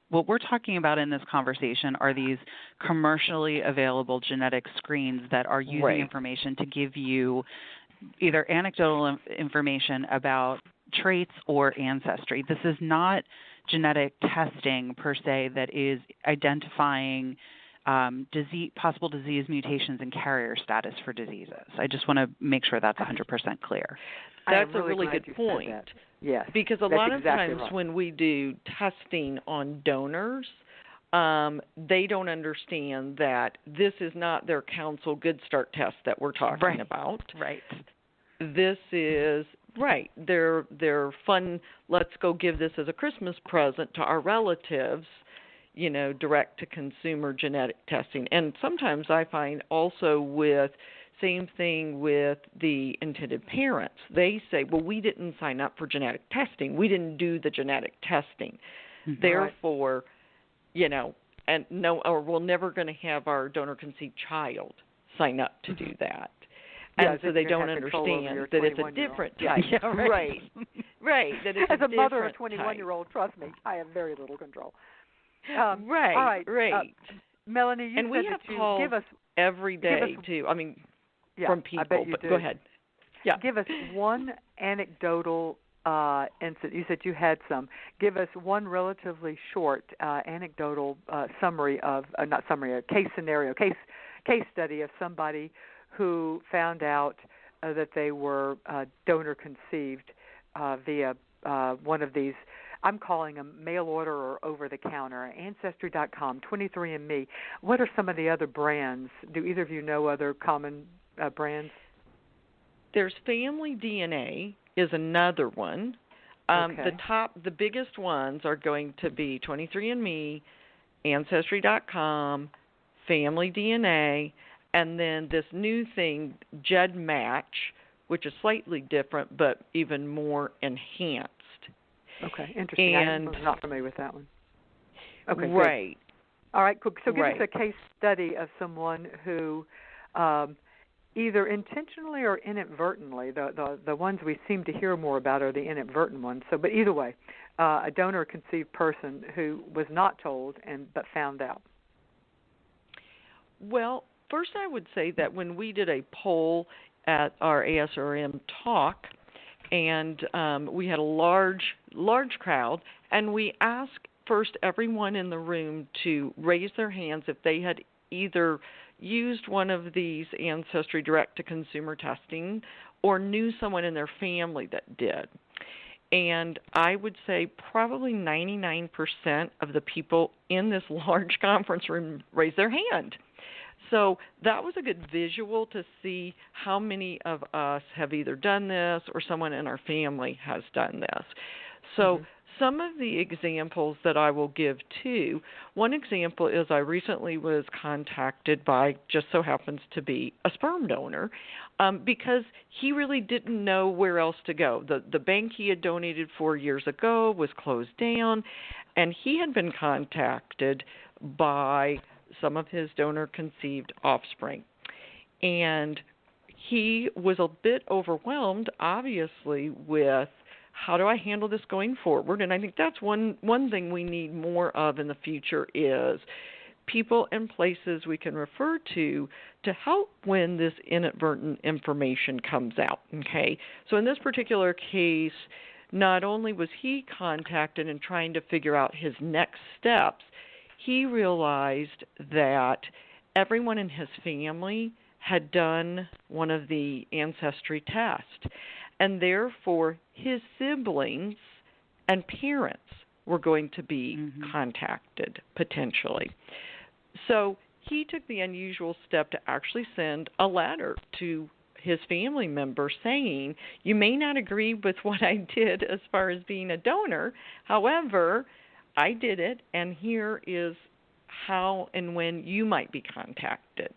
Speaker 3: what we're talking about in this conversation are these commercially available genetic screens that are using information to give you either anecdotal information about traits or ancestry. This is not genetic testing per se that is identifying possible disease mutations and carrier status for diseases. I just want to make sure that's 100% clear.
Speaker 4: That's a really good point.
Speaker 2: Yes.
Speaker 4: Because a lot of times when we do testing on donors, they don't understand that this is not their Council Good Start test that we're talking about.
Speaker 3: Right.
Speaker 4: This is their fun, let's go give this as a Christmas present to our relatives, direct to consumer genetic testing. And sometimes I find also same thing with the intended parents. They say, well, we didn't sign up for genetic testing. We didn't do the genetic testing. Therefore, and we're never going to have our donor-conceived child sign up to do that. And so they don't understand that it's a different type. Right. That it's
Speaker 2: as a mother of a
Speaker 4: 21-year-old,
Speaker 2: trust me, I have very little control.
Speaker 4: Right.
Speaker 2: All right. Melanie, you
Speaker 4: and
Speaker 2: said
Speaker 4: we have
Speaker 2: that
Speaker 4: calls
Speaker 2: give us
Speaker 4: every day too. I mean, from people.
Speaker 2: I bet you
Speaker 4: but
Speaker 2: do.
Speaker 4: Go ahead. Yeah.
Speaker 2: Give us one anecdotal incident. You said you had some. Give us one relatively short anecdotal summary of a case scenario, case study of somebody who found out that they were donor conceived via one of these. I'm calling them mail order or over-the-counter, Ancestry.com, 23andMe. What are some of the other brands? Do either of you know other common brands?
Speaker 4: There's family DNA is another one.
Speaker 2: Okay.
Speaker 4: The biggest ones are going to be 23andMe, Ancestry.com, Family DNA, and then this new thing, GEDmatch, which is slightly different but even more enhanced.
Speaker 2: Okay, interesting. I'm not familiar with that one. Okay,
Speaker 4: right.
Speaker 2: Good. All right, cool. So give us
Speaker 4: right.
Speaker 2: a case study of someone who either intentionally or inadvertently, the ones we seem to hear more about are the inadvertent ones. So, but either way, a donor-conceived person who was not told but found out.
Speaker 4: Well, first I would say that when we did a poll at our ASRM talk, and we had a large crowd, and we asked first everyone in the room to raise their hands if they had either used one of these Ancestry direct-to-consumer testing or knew someone in their family that did. And I would say probably 99% of the people in this large conference room raised their hand. So that was a good visual to see how many of us have either done this or someone in our family has done this. So some of the examples that I will give too, one example is I recently was contacted by, just so happens to be, a sperm donor because he really didn't know where else to go. The bank he had donated 4 years ago was closed down, and he had been contacted by some of his donor-conceived offspring. And he was a bit overwhelmed, obviously, with how do I handle this going forward? And I think that's one thing we need more of in the future is people and places we can refer to help when this inadvertent information comes out, okay? So in this particular case, not only was he contacted and trying to figure out his next steps, he realized that everyone in his family had done one of the ancestry tests, and therefore his siblings and parents were going to be contacted potentially. So he took the unusual step to actually send a letter to his family member saying, you may not agree with what I did as far as being a donor, however, I did it, and here is how and when you might be contacted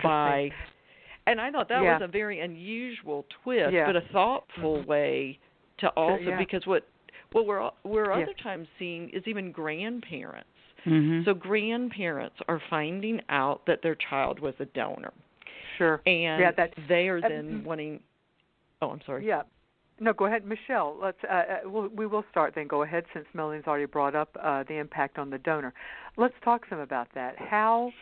Speaker 4: by. And I thought that was a very unusual twist, but a thoughtful way to also, because what we're other times seeing is even grandparents. So grandparents are finding out that their child was a donor.
Speaker 2: Sure.
Speaker 4: And they are then wanting. Oh, I'm sorry.
Speaker 2: Yeah. No, go ahead, Michelle. Let's. We will start then. Go ahead, since Melanie's already brought up the impact on the donor. Let's talk some about that. How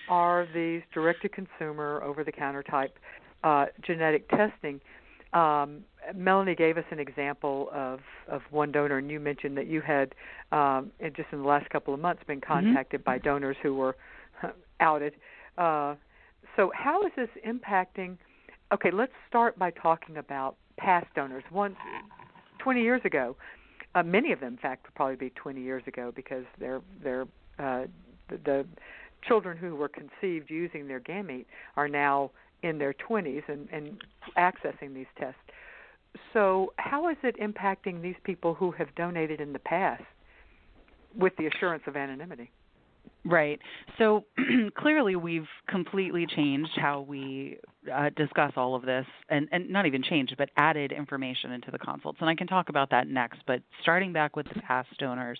Speaker 2: are these direct-to-consumer, over-the-counter type genetic testing? Melanie gave us an example of one donor, and you mentioned that you had, just in the last couple of months, been contacted by donors who were outed. So how is this impacting? Okay, let's start by talking about past donors. 20 years ago, many of them, in fact, would probably be 20 years ago because they're the children who were conceived using their gamete are now in their 20s and accessing these tests. So how is it impacting these people who have donated in the past with the assurance of anonymity?
Speaker 3: Right. So clearly we've completely changed how we discuss all of this, and not even changed, but added information into the consults. And I can talk about that next, but starting back with the past donors,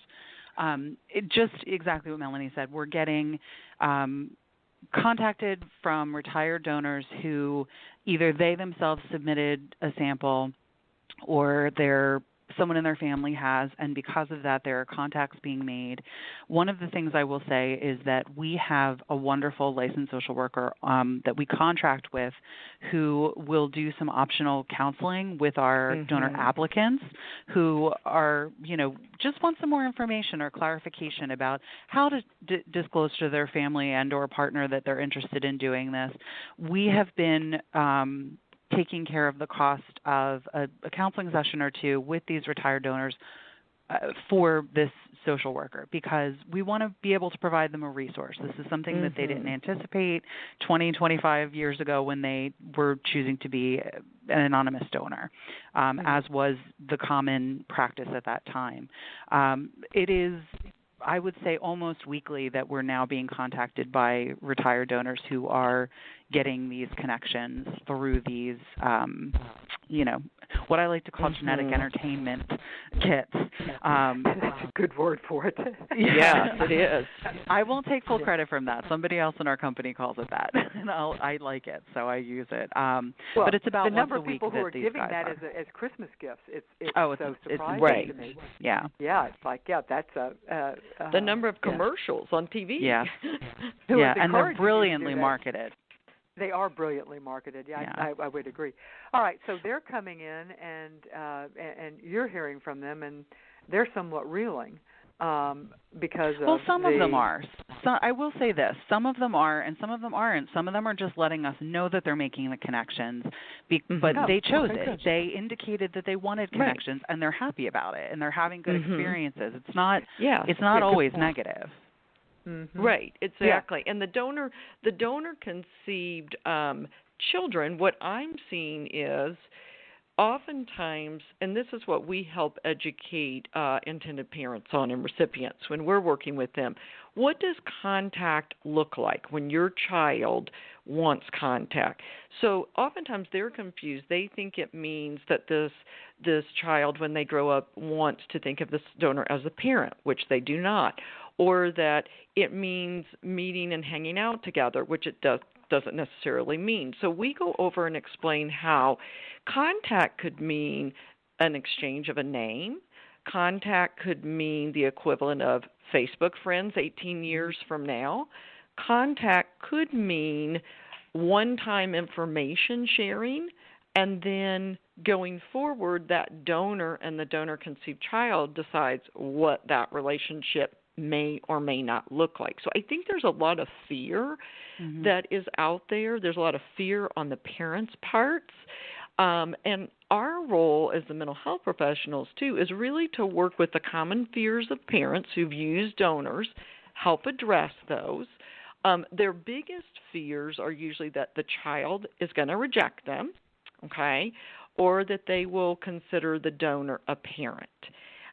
Speaker 3: just exactly what Melanie said, we're getting contacted from retired donors who either they themselves submitted a sample or someone in their family has, and because of that, there are contacts being made. One of the things I will say is that we have a wonderful licensed social worker that we contract with who will do some optional counseling with our donor applicants who are, just want some more information or clarification about how to disclose to their family and or partner that they're interested in doing this. We have been taking care of the cost of a counseling session or two with these retired donors for this social worker, because we want to be able to provide them a resource. This is something that they didn't anticipate 20, 25 years ago when they were choosing to be an anonymous donor, as was the common practice at that time. It is, I would say, almost weekly that we're now being contacted by retired donors who are getting these connections through these, what I like to call genetic entertainment kits.
Speaker 2: That's a good word for it.
Speaker 4: Yes, it is.
Speaker 3: I won't take full credit from that. Somebody else in our company calls it that, and I like it, so I use it. But it's about
Speaker 2: the number
Speaker 3: once a
Speaker 2: of people
Speaker 3: week
Speaker 2: who are
Speaker 3: these
Speaker 2: giving
Speaker 3: guys
Speaker 2: that
Speaker 3: are.
Speaker 2: as Christmas gifts. It's so
Speaker 3: it's
Speaker 2: surprising to me.
Speaker 3: Yeah.
Speaker 2: Yeah, it's like, that's
Speaker 4: the number of commercials on TV.
Speaker 3: Yeah.
Speaker 2: Yeah,
Speaker 3: and they're brilliantly marketed.
Speaker 2: They are brilliantly marketed. Yeah, I would agree. All right, so they're coming in, and you're hearing from them, and they're somewhat reeling because of
Speaker 3: some of them are. So I will say this: some of them are, and some of them aren't. Some of them are just letting us know that they're making the connections, but they chose it. They indicated that they wanted connections, and they're happy about it, and they're having good experiences. It's not. It's not always negative.
Speaker 4: Right, exactly. And the donor conceived children, what I'm seeing is oftentimes, and this is what we help educate intended parents on and recipients when we're working with them, what does contact look like when your child wants contact? So oftentimes they're confused. They think it means that this child, when they grow up, wants to think of this donor as a parent, which they do not, or that it means meeting and hanging out together, which it doesn't necessarily mean. So we go over and explain how contact could mean an exchange of a name. Contact could mean the equivalent of Facebook friends 18 years from now. Contact could mean one-time information sharing, and then going forward, that donor and the donor-conceived child decides what that relationship may or may not look like. So I think there's a lot of fear that is out there. There's a lot of fear on the parents' parts. And our role as the mental health professionals, too, is really to work with the common fears of parents who've used donors, help address those. Their biggest fears are usually that the child is going to reject them, okay, or that they will consider the donor a parent.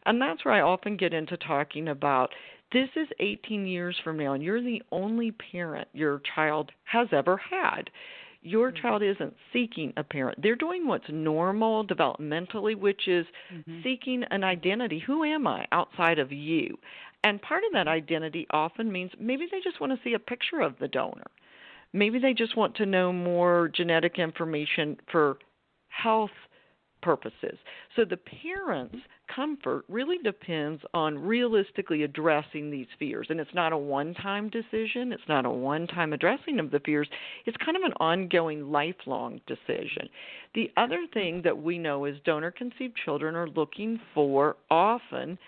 Speaker 4: And that's where I often get into talking about this is 18 years from now, and you're the only parent your child has ever had. Your child isn't seeking a parent. They're doing what's normal developmentally, which is seeking an identity. Who am I outside of you? And part of that identity often means maybe they just want to see a picture of the donor. Maybe they just want to know more genetic information for health purposes. So the parent's comfort really depends on realistically addressing these fears. And it's not a one-time decision. It's not a one-time addressing of the fears. It's kind of an ongoing, lifelong decision. The other thing that we know is donor-conceived children are looking for often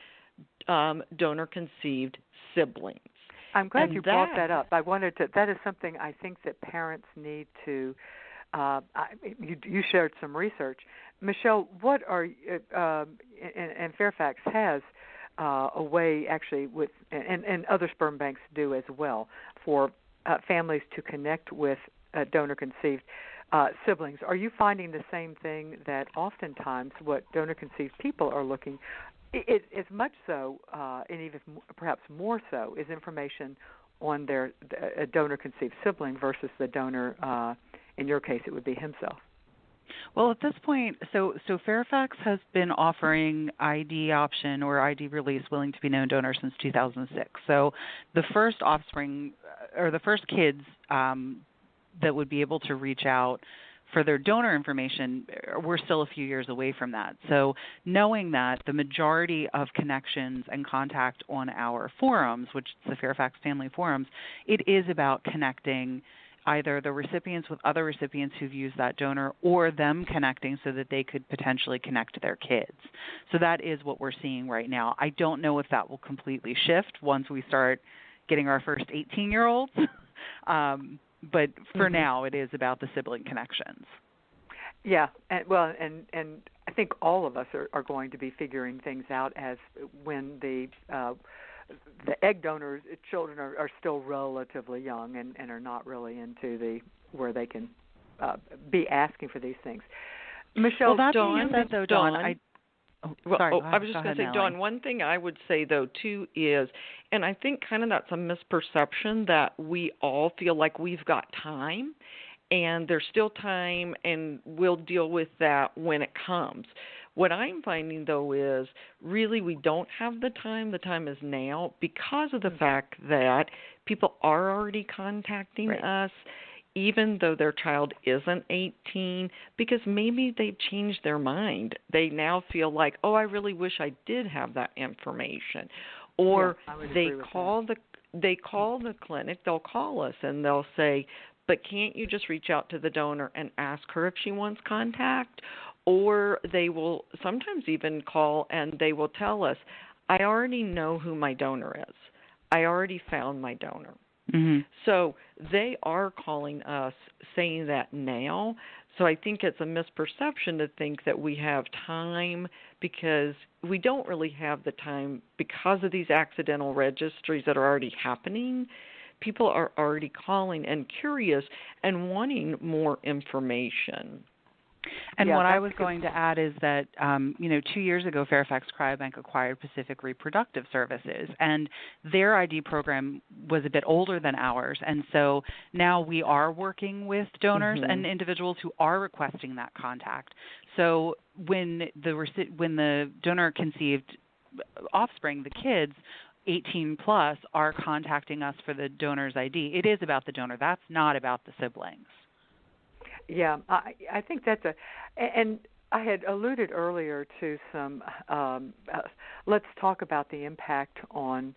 Speaker 4: donor-conceived siblings.
Speaker 2: I'm glad you brought that up. That is something I think that parents need to, you shared some research. Michelle, what are, and Fairfax has a way actually with, and other sperm banks do as well, for families to connect with donor-conceived siblings. Are you finding the same thing, that oftentimes what donor-conceived people are looking, it as much so, and even perhaps more so, is information on their donor-conceived sibling versus the donor, in your case it would be himself?
Speaker 3: Well, at this point, so Fairfax has been offering ID option or ID release willing to be known donor since 2006. So the first offspring or the first kids that would be able to reach out for their donor information, we're still a few years away from that. So knowing that the majority of connections and contact on our forums, which is the Fairfax Family Forums, it is about connecting either the recipients with other recipients who've used that donor, or them connecting so that they could potentially connect to their kids. So that is what we're seeing right now. I don't know if that will completely shift once we start getting our first 18-year-olds, but for now it is about the sibling connections.
Speaker 2: Yeah, and think all of us are going to be figuring things out as when the egg donors children are still relatively young and are not really into where they can be asking for these things. Michelle,
Speaker 3: well,
Speaker 4: Dawn,
Speaker 3: Dawn, sorry.
Speaker 4: I was just going to say, Dawn, one thing I would say, though, too, is, and I think kind of that's a misperception that we all feel like we've got time, and there's still time, and we'll deal with that when it comes. What I'm finding, though, is really we don't have the time. The time is now because of the fact that people are already contacting us, even though their child isn't 18, because maybe they've changed their mind. They now feel like, oh, I really wish I did have that information. Or they call the clinic, they'll call us and they'll say, but can't you just reach out to the donor and ask her if she wants contact? Or they will sometimes even call and they will tell us, I already know who my donor is. I already found my donor.
Speaker 3: Mm-hmm.
Speaker 4: So they are calling us saying that now. So I think it's a misperception to think that we have time, because we don't really have the time because of these accidental registries that are already happening. People are already calling and curious and wanting more information.
Speaker 3: And what I was going to add is that, 2 years ago, Fairfax Cryobank acquired Pacific Reproductive Services, and their ID program was a bit older than ours. And so now we are working with donors and individuals who are requesting that contact. So when the donor conceived offspring, the kids 18 plus are contacting us for the donor's ID. It is about the donor. That's not about the siblings.
Speaker 2: Yeah, I think that's and I had alluded earlier to some. Let's talk about the impact on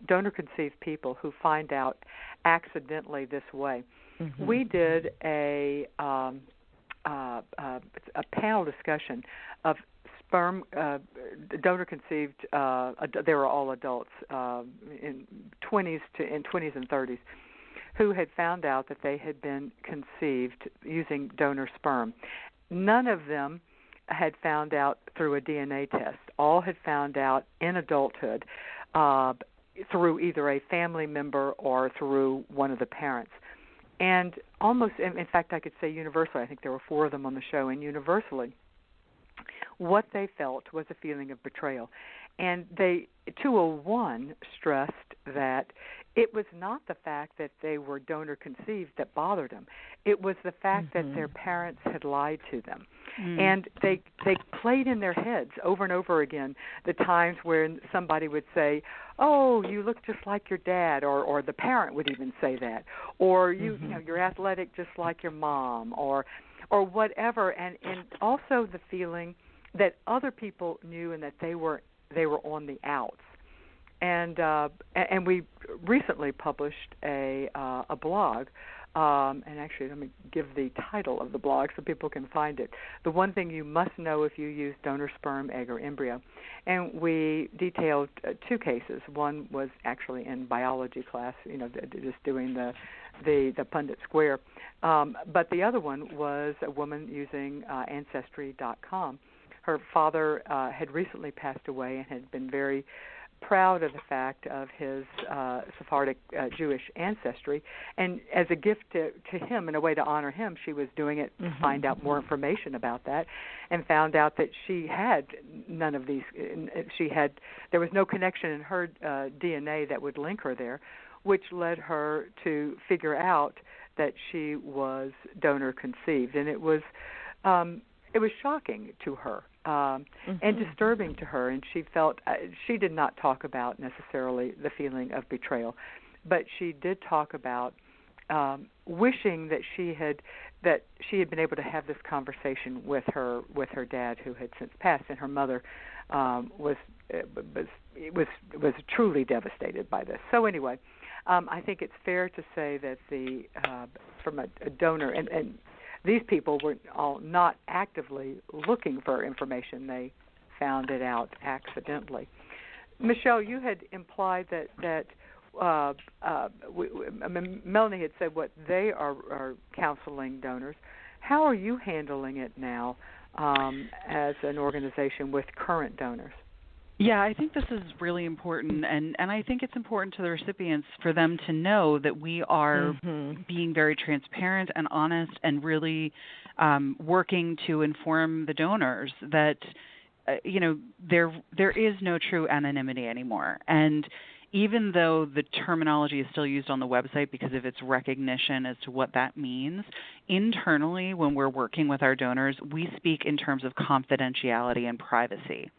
Speaker 2: donor-conceived people who find out accidentally this way. Mm-hmm. We did a panel discussion of sperm donor-conceived. They were all adults in 20s and 30s. Who had found out that they had been conceived using donor sperm. None of them had found out through a DNA test. All had found out in adulthood through either a family member or through one of the parents. And almost, in fact, I could say universally, I think there were 4 of them on the show, and universally, what they felt was a feeling of betrayal. And 201 stressed that it was not the fact that they were donor conceived that bothered them. It was the fact that their parents had lied to them. And they played in their heads over and over again the times when somebody would say, oh, you look just like your dad, or the parent would even say that, or you're athletic just like your mom, or whatever. And also the feeling that other people knew and that they were on the outs. And we recently published a blog, and actually let me give the title of the blog so people can find it. The one thing you must know if you use donor sperm, egg, or embryo. And we detailed 2 cases. One was actually in biology class, just doing the Pundit Square. But the other one was a woman using Ancestry.com. Her father had recently passed away and had been very proud of the fact of his Sephardic Jewish ancestry, and as a gift to him, in a way to honor him, she was doing it to find out more information about that, and found out that she had none of these. There was no connection in her DNA that would link her there, which led her to figure out that she was donor conceived, and it was shocking to her. And disturbing to her, and she felt she did not talk about necessarily the feeling of betrayal, but she did talk about wishing that she had been able to have this conversation with her dad, who had since passed, and her mother was truly devastated by this. So anyway, I think it's fair to say that from a donor and these people were all not actively looking for information. They found it out accidentally. Michelle, you had implied that Melanie had said what they are counseling donors. How are you handling it now as an organization with current donors?
Speaker 3: Yeah, I think this is really important, and I think it's important to the recipients for them to know that we are being very transparent and honest and really working to inform the donors that, there is no true anonymity anymore. And even though the terminology is still used on the website because of its recognition as to what that means, internally when we're working with our donors, we speak in terms of confidentiality and privacy.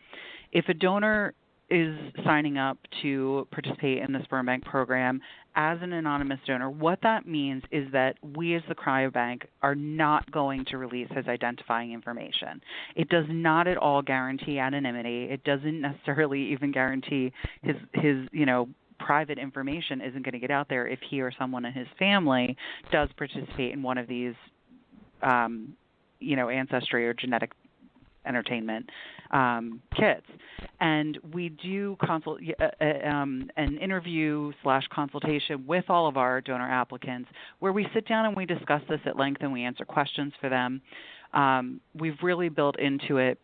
Speaker 3: If a donor is signing up to participate in the sperm bank program as an anonymous donor, what that means is that we as the cryobank are not going to release his identifying information. It does not at all guarantee anonymity. It doesn't necessarily even guarantee his private information isn't going to get out there if he or someone in his family does participate in one of these ancestry or genetic entertainment kits. And we do an interview / consultation with all of our donor applicants where we sit down and we discuss this at length and we answer questions for them. We've really built into it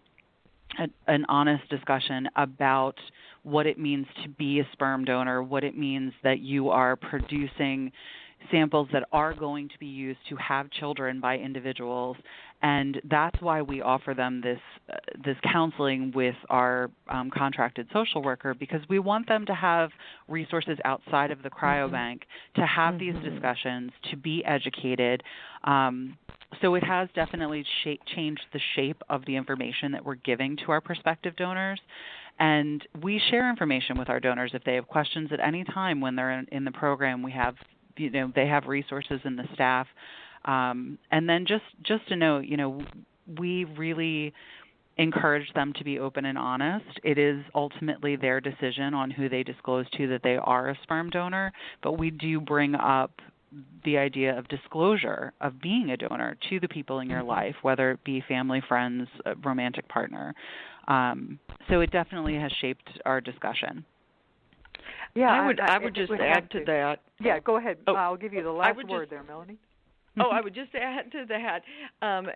Speaker 3: an honest discussion about what it means to be a sperm donor, what it means that you are producing samples that are going to be used to have children by individuals, and that's why we offer them this counseling with our contracted social worker, because we want them to have resources outside of the cryobank to have these discussions, to be educated. So it has definitely changed the shape of the information that we're giving to our prospective donors. And we share information with our donors if they have questions at any time when they're in the program. We have they have resources in the staff. And then just to note, we really encourage them to be open and honest. It is ultimately their decision on who they disclose to that they are a sperm donor, but we do bring up the idea of disclosure of being a donor to the people in your life, whether it be family, friends, a romantic partner. So it definitely has shaped our discussion.
Speaker 2: Yeah,
Speaker 4: I would just add to that.
Speaker 2: Yeah, go ahead. I'll give you the last word there, Melanie.
Speaker 4: I would just add to that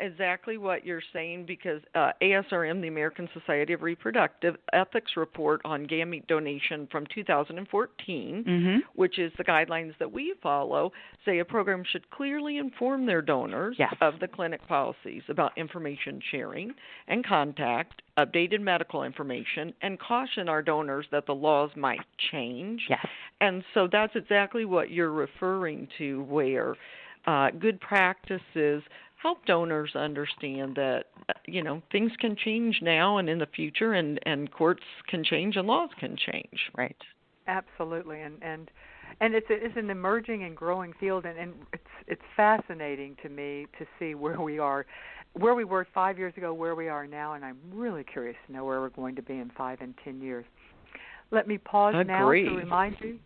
Speaker 4: exactly what you're saying, because ASRM, the American Society of Reproductive Ethics report on gamete donation from 2014, which is the guidelines that we follow, say a program should clearly inform their donors of the clinic policies about information sharing and contact, updated medical information, and caution our donors that the laws might change.
Speaker 3: Yes.
Speaker 4: And so that's exactly what you're referring to, where good practices help donors understand that, things can change now and in the future, and courts can change and laws can change.
Speaker 3: Right.
Speaker 2: Absolutely. And it's an emerging and growing field, and it's fascinating to me to see where we were 5 years ago, where we are now, and I'm really curious to know where we're going to be in 5 and 10 years. Let me pause now to remind you.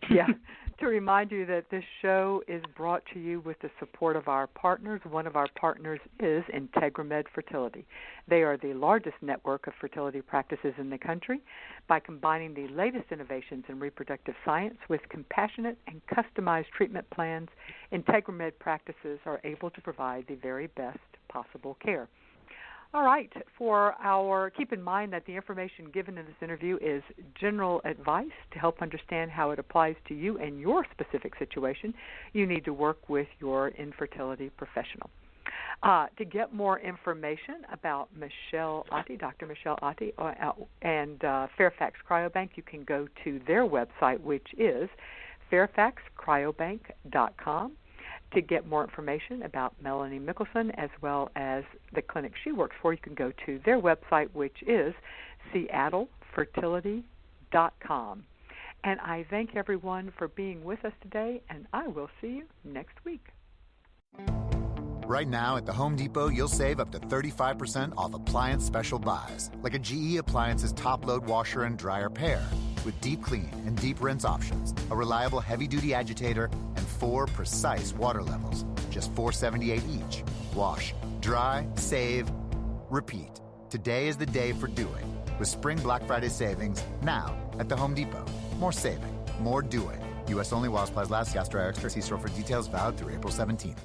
Speaker 2: To remind you that this show is brought to you with the support of our partners. One of our partners is IntegraMed Fertility. They are the largest network of fertility practices in the country. By combining the latest innovations in reproductive science with compassionate and customized treatment plans, IntegraMed practices are able to provide the very best possible care. All right, keep in mind that the information given in this interview is general advice to help understand how it applies to you and your specific situation. You need to work with your infertility professional. To get more information about Michelle Ottey, Dr. Michelle Ottey, and Fairfax Cryobank, you can go to their website, which is fairfaxcryobank.com. To get more information about Melanie Mikkelsen as well as the clinic she works for, you can go to their website, which is seattlefertility.com. And I thank everyone for being with us today, and I will see you next week.
Speaker 1: Right now at the Home Depot, you'll save up to 35% off appliance special buys, like a GE Appliances top-load washer and dryer pair with deep clean and deep rinse options, a reliable heavy-duty agitator, and 4 precise water levels, just $4.78 each. Wash, dry, save, repeat. Today is the day for doing, with Spring Black Friday savings now at the Home Depot. More saving, more doing. U.S. only while supplies last. Gas, dryer, extra. See store for details. Valid through April 17th.